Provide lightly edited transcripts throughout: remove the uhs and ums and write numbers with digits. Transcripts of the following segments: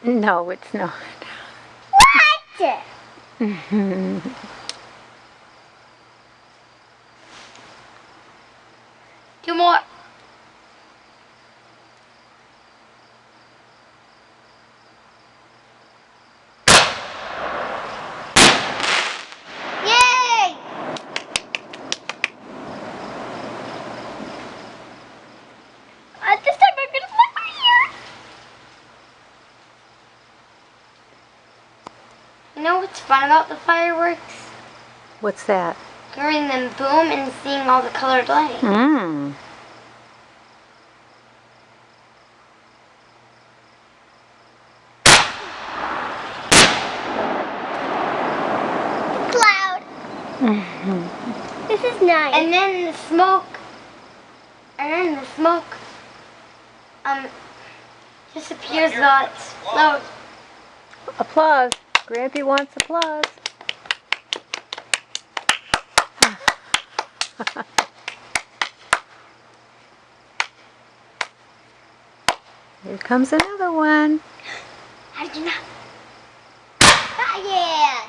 No, it's not. What? Two more. Yay! This time I'm gonna flip my ear. You know what's fun about the fireworks? What's that? Hearing them boom and seeing all the colored lights. Mmm. Cloud. This is nice. And then the smoke. Disappears while it's low. Applause. Grampy wants applause. Here comes another one. How did you know? Ah, yeah.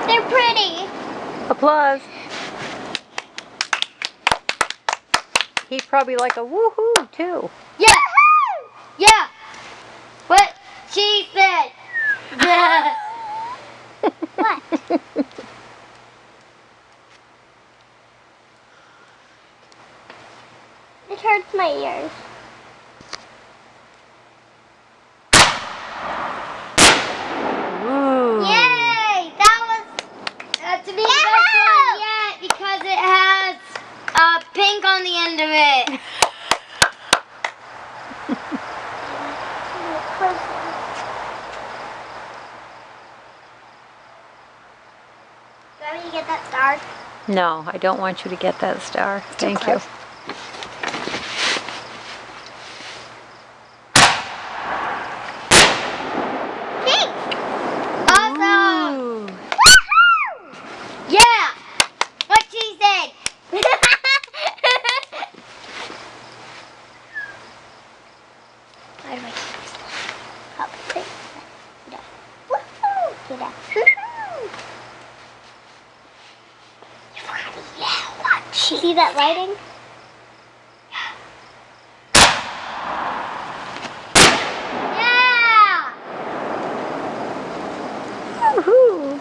They're pretty. Applause. He's probably like a woohoo too. Yeah. Yeah. What she said. What? It hurts my ears. Ooh. Yay! That was to be the best one yet because it has pink on the end of it. Do you want me to get that star? No, I don't want you to get that star. Thank you. Pink! Awesome! Ooh. Woohoo! Yeah! What she said! Why do I keep this? Up, there. Woohoo! Do that. Woohoo! You forgot to yell. Watch. You see that lighting? Yeah! Woohoo.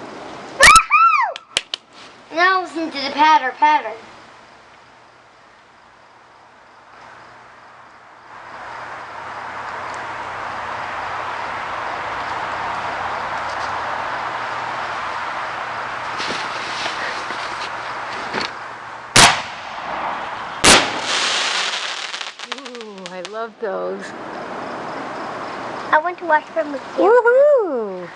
Woohoo! Now listen to the patter. Ooh, I love those. I want to watch them with you. Woohoo!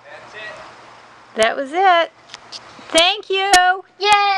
That's it. That was it. Thank you. Yay!